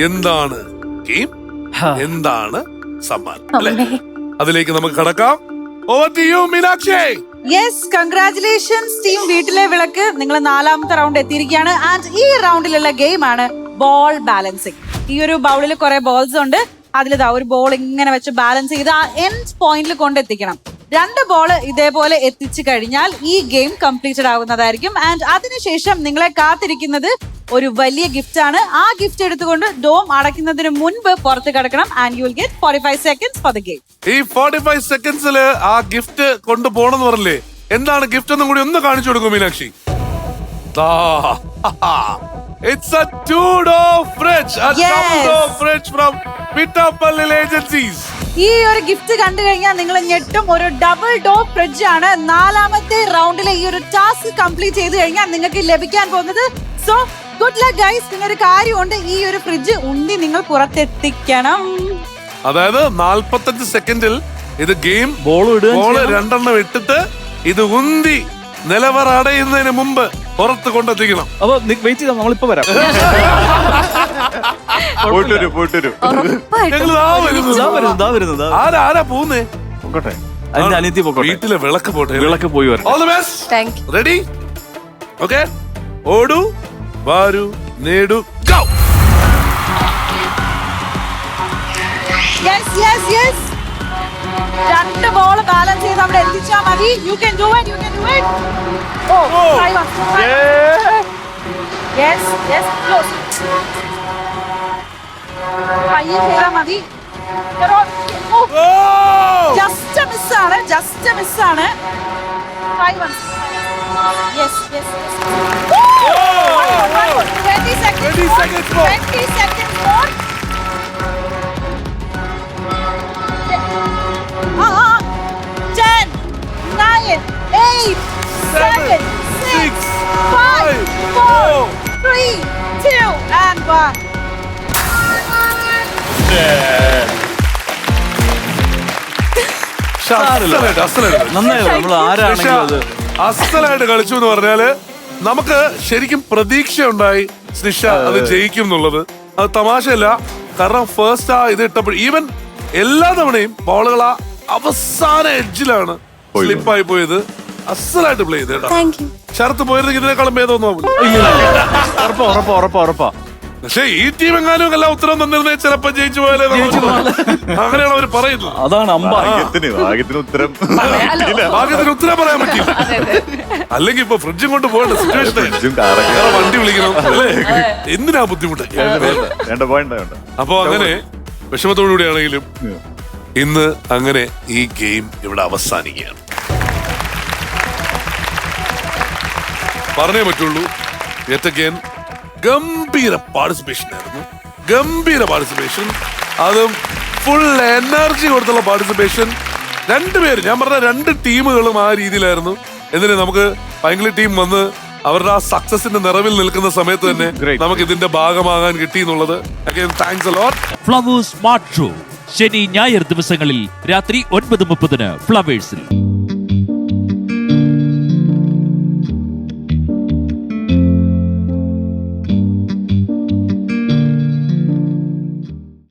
എന്താണ് ഗെയിം, എന്താണ് സമ്മാനം അല്ലെ? അതിലേക്ക് നമുക്ക് കടക്കാം. Over to you, Meenakshi. Yes, congratulations team വീട്ടിലെ വിളക്ക്. നിങ്ങൾ 4ാമത്തെ റൗണ്ട് എത്തിയിരിക്കുകയാണ്. ആൻഡ് ഈ റൗണ്ടിലുള്ള ഗെയിം ആണ് ബോൾ ബാലൻസിങ്. ഈ ഒരു ബൗളിൽ കുറെ ബോൾസ് ഉണ്ട്. അതിലിതാ ഒരു ബോൾ ഇങ്ങനെ വെച്ച് ബാലൻസ് ചെയ്ത് ആ എൻഡ് പോയിന്റിൽ കൊണ്ടെത്തിക്കണം. 2 ബോൾ ഇതേപോലെ എത്തിച്ചു കഴിഞ്ഞാൽ ഈ ഗെയിം കംപ്ലീറ്റഡ് ആവുന്നതായിരിക്കും. ആൻഡ് അതിനുശേഷം നിങ്ങളെ കാത്തിരിക്കുന്നത് ഒരു വലിയ ഗിഫ്റ്റ് ആണ്. ആ ഗിഫ്റ്റ് എടുത്തുകൊണ്ട് ഡോം അടയ്ക്കുന്നതിന് മുൻപ് പുറത്ത് കിടക്കണം. And you will get 45 seconds for the game. ഈ 45 സെക്കൻഡ്സില് ആ ഗിഫ്റ്റ് കൊണ്ടുപോകണമെന്ന് പറഞ്ഞില്ലേ? എന്താണ് ഗിഫ്റ്റ് എന്നും കൂടി ഒന്ന് കാണിച്ചു കൊടുക്കും Meenakshi. It's a 2-door fridge, a double-door fridge from Pittapalli Agencies. ഈ ഒരു ഗിഫ്റ്റ് കണ്ടു കഴിഞ്ഞാൽ നിങ്ങൾ ഞെട്ടും. ഒരു ഡബിൾ ഡോർ ഫ്രിഡ്ജ് ആണ്. 4ാമത്തെ റൗണ്ടിലെ ഈ ഒരു ടാസ്ക് കംപ്ലീറ്റ് ചെയ്ത് കഴിഞ്ഞാൽ നിങ്ങൾക്ക് ലഭിക്കാൻ പോകുന്നത്. So good luck guys. പിന്നെ ഒരു കാര്യമുണ്ട്, ഈ ഒരു ഫ്രിഡ്ജ് ഉന്തി നിങ്ങൾ പുറത്തെത്തിക്കണം. അതായത് 45 സെക്കൻഡിൽ ഇത് ഗെയിം ബോള് 2 ഇട്ടിട്ട് ഇത് ഉന്തി നിലവറ അടയുന്നതിന് മുമ്പ് പുറത്ത് കൊണ്ടെത്തിക്കണം. അപ്പൊ വെയിറ്റ് ചെയ്താൽ നമ്മളിപ്പോ വരാം. ആരാ പോകുന്നേ? പൊക്കോട്ടെ, അതിന്റെ അനിയത്തി പൊക്കോട്ടെ. വീട്ടിലെ വിളക്ക് പോട്ടെ. വിളക്ക് പോയി വരാം. All the best. Ready? Okay. ഓടൂ വാരൂ നേടൂ go. Yes yes yes. 2 ball balance ചെയ്ത് അവിടെ എത്തിച്ചാൽ മതി. You can do it, you can do it. Oh try one. Yes yes close. പയ്യെ ചെയ്താൽ മതി. ജസ്റ്റ് മിസ്സാണ്, ജസ്റ്റ് മിസ്സാണ്. Try one. Yes yes. 20 seconds more. 20 seconds more. 10, 9, 8, 7, 6, 5, 4, 3, 2, and 1. അസലായിട്ട് കളിച്ചു എന്ന് പറഞ്ഞാല് നമുക്ക് ശരിക്കും പ്രതീക്ഷ ഉണ്ടായി സ്നിഷ അത് ജയിക്കും എന്നുള്ളത്. അത് തമാശയല്ല. കാരണം ഫസ്റ്റ് ആ ഇത് ഇട്ടപ്പോൾ ഈവൻ എല്ലാ തവണയും ബോളുകൾ ആ അവസാന എഡ്ജിലാണ് സ്ലിപ്പായി പോയത്. അസലായിട്ട് പ്ലേ ചെയ്ത് ശരത്ത് പോയിരുന്നെങ്കിൽ ഇതിനേക്കാളും ഭേദമൊന്നും. ഉറപ്പാ. പക്ഷെ ഈ ടീം എങ്ങാനും എല്ലാ ഉത്തരം തന്നിരുന്നേ ചിലപ്പോ ജയിച്ചു പോയാലേ. അങ്ങനെയാണ് അവർ പറയുന്നത്. അതാണ് ഭാഗ്യത്തിന് ഉത്തരം പറയാൻ പറ്റില്ല. അല്ലെങ്കിൽ ഇപ്പൊ ഫ്രിഡ്ജും കൊണ്ട് പോകേണ്ട സിറ്റുവേഷൻ, വണ്ടി വിളിക്കണം അല്ലേ? എന്തിനാ ബുദ്ധിമുട്ട്? അപ്പൊ അങ്ങനെ വിഷമത്തോടുകൂടിയാണെങ്കിലും ഇന്ന് അങ്ങനെ ഈ ഗെയിം ഇവിടെ അവസാനിക്കുകയാണ്. പറഞ്ഞേ പറ്റുള്ളൂ. എത്തക്കേൻ ഗംഭീര പാർട്ടിസിപ്പേഷൻ ആയിരുന്നു. ഗംഭീര പാർട്ടിസിപ്പേഷൻ, അതും ഫുൾ എനർജി കൊടുത്തുള്ള പാർട്ടിസിപ്പേഷൻ. 2 പേര്, ഞാൻ പറഞ്ഞ 2 ടീമുകളും ആ രീതിയിലായിരുന്നു. എന്നിട്ട് നമുക്ക് പൈങ്കിളി ടീം വന്ന് അവരുടെ ആ സക്സസിന്റെ നിറവിൽ നിൽക്കുന്ന സമയത്ത് തന്നെ നമുക്ക് ഇതിന്റെ ഭാഗമാകാൻ കിട്ടി എന്നുള്ളത് thanks a lot. Flowers smart show ശനി ഞായർ ദിവസങ്ങളിൽ രാത്രി 9:30 ഫ്ലവേഴ്സിൽ.